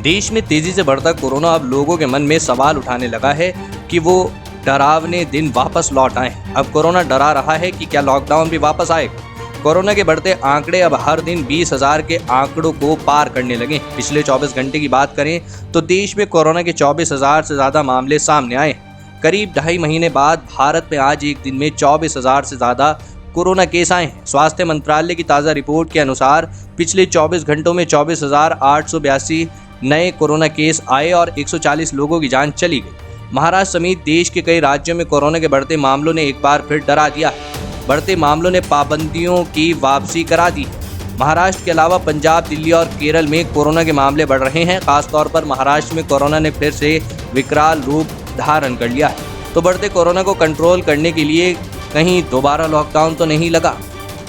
देश में तेजी से बढ़ता कोरोना अब लोगों के मन में सवाल उठाने लगा है कि वो डरावने दिन वापस लौट आए। अब कोरोना डरा रहा है कि क्या लॉकडाउन भी वापस आएगा। कोरोना के बढ़ते आंकड़े अब हर दिन 20,000 के आंकड़ों को पार करने लगे। पिछले 24 घंटे की बात करें तो देश में कोरोना के 24,000 से ज़्यादा मामले सामने आए। करीब 2.5 महीने बाद भारत में आज एक दिन में 24,000 से ज़्यादा कोरोना केस आए हैं। स्वास्थ्य मंत्रालय की ताज़ा रिपोर्ट के अनुसार पिछले 24 घंटों में 24,882 नए कोरोना केस आए और 140 लोगों की जान चली गई। महाराष्ट्र समेत देश के कई राज्यों में कोरोना के बढ़ते मामलों ने एक बार फिर डरा दिया है। बढ़ते मामलों ने पाबंदियों की वापसी करा दी है। महाराष्ट्र के अलावा पंजाब, दिल्ली और केरल में कोरोना के मामले बढ़ रहे हैं। खासतौर पर महाराष्ट्र में कोरोना ने फिर से विकराल रूप धारण कर लिया है। तो बढ़ते कोरोना को कंट्रोल करने के लिए कहीं दोबारा लॉकडाउन तो नहीं लगा।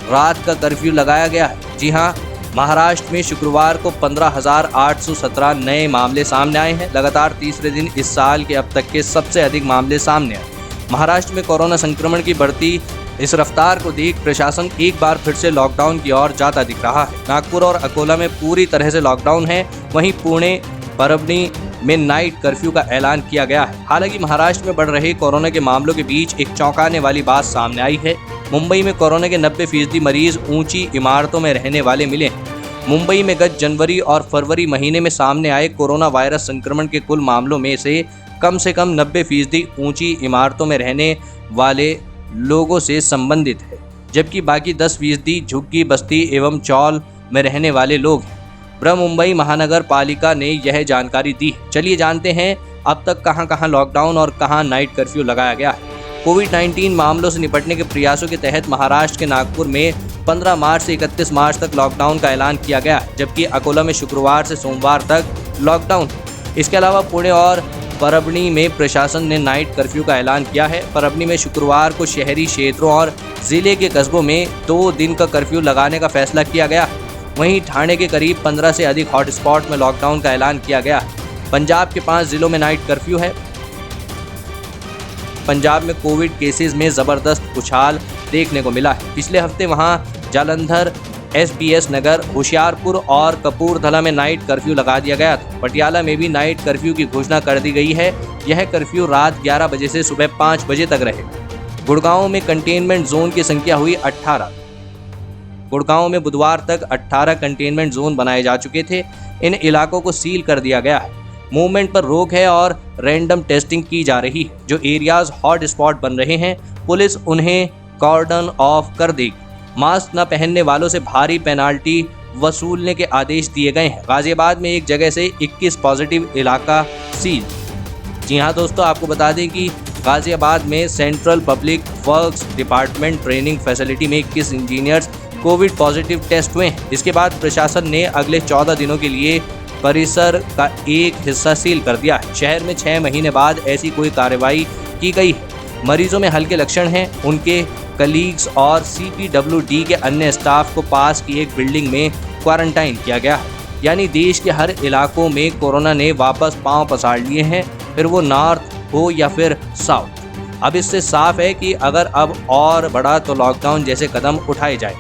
रात का कर्फ्यू लगाया गया है। जी हाँ, महाराष्ट्र में शुक्रवार को 15,817 नए मामले सामने आए हैं। लगातार तीसरे दिन इस साल के अब तक के सबसे अधिक मामले सामने आए। महाराष्ट्र में कोरोना संक्रमण की बढ़ती इस रफ्तार को देख प्रशासन एक बार फिर से लॉकडाउन की ओर जाता दिख रहा है। नागपुर और अकोला में पूरी तरह से लॉकडाउन है। वहीं पुणे, परभनी में नाइट कर्फ्यू का ऐलान किया गया है। हालांकि महाराष्ट्र में बढ़ रहे कोरोना के मामलों के बीच एक चौंकाने वाली बात सामने आई है। मुंबई में कोरोना के 90% मरीज ऊंची इमारतों में रहने वाले मिले हैं। मुंबई में गत जनवरी और फरवरी महीने में सामने आए कोरोना वायरस संक्रमण के कुल मामलों में से कम 90% ऊंची इमारतों में रहने वाले लोगों से संबंधित है, जबकि बाकी 10% झुग्गी बस्ती एवं चौल में रहने वाले लोग हैं। बृहमुंबई महानगर पालिका ने यह जानकारी दी। चलिए जानते हैं अब तक कहां लॉकडाउन और कहां नाइट कर्फ्यू लगाया गया है। कोविड-19 मामलों से निपटने के प्रयासों के तहत महाराष्ट्र के नागपुर में 15 मार्च से 31 मार्च तक लॉकडाउन का ऐलान किया गया है, जबकि अकोला में शुक्रवार से सोमवार तक लॉकडाउन। इसके अलावा पुणे और परभनी में प्रशासन ने नाइट कर्फ्यू का ऐलान किया है। परभनी में शुक्रवार को शहरी क्षेत्रों और जिले के कस्बों में 2 दिन का कर्फ्यू लगाने का फैसला किया गया है। वहीं ठाणे के करीब 15 से अधिक हॉटस्पॉट में लॉकडाउन का ऐलान किया गया है। पंजाब के 5 जिलों में नाइट कर्फ्यू है। पंजाब में कोविड केसेस में ज़बरदस्त उछाल देखने को मिला है। पिछले हफ्ते वहां जालंधर, SBS नगर, होशियारपुर और कपूरथला में नाइट कर्फ्यू लगा दिया गया था। पटियाला में भी नाइट कर्फ्यू की घोषणा कर दी गई है। यह कर्फ्यू रात 11 बजे से सुबह 5 बजे तक रहेगा। गुड़गांव में कंटेनमेंट जोन की संख्या हुई 18। गुड़गांव में बुधवार तक 18 कंटेनमेंट जोन बनाए जा चुके थे। इन इलाकों को सील कर दिया गया है। मूवमेंट पर रोक है और रैंडम टेस्टिंग की जा रही है। जो एरियाज हॉट स्पॉट बन रहे हैं, पुलिस उन्हें कॉर्डन ऑफ कर देगी। मास्क न पहनने वालों से भारी पेनाल्टी वसूलने के आदेश दिए गए हैं। गाजियाबाद में एक जगह से 21 पॉजिटिव इलाका सील। जी हाँ दोस्तों, आपको बता दें कि गाजियाबाद में central public works department training facility में 21 इंजीनियर्स कोविड पॉजिटिव टेस्ट हुए हैं। इसके बाद प्रशासन ने अगले 14 दिनों के लिए परिसर का एक हिस्सा सील कर दिया है। शहर में 6 महीने बाद ऐसी कोई कार्रवाई की गई है। मरीजों में हल्के लक्षण हैं, उनके कलीग्स और CPWD के अन्य स्टाफ को पास की एक बिल्डिंग में क्वारंटाइन किया गया है। यानी देश के हर इलाकों में कोरोना ने वापस पांव पसार लिए हैं, फिर वो नॉर्थ हो या फिर साउथ। अब इससे साफ है कि अगर अब और बढ़ा तो लॉकडाउन जैसे कदम उठाए जाए।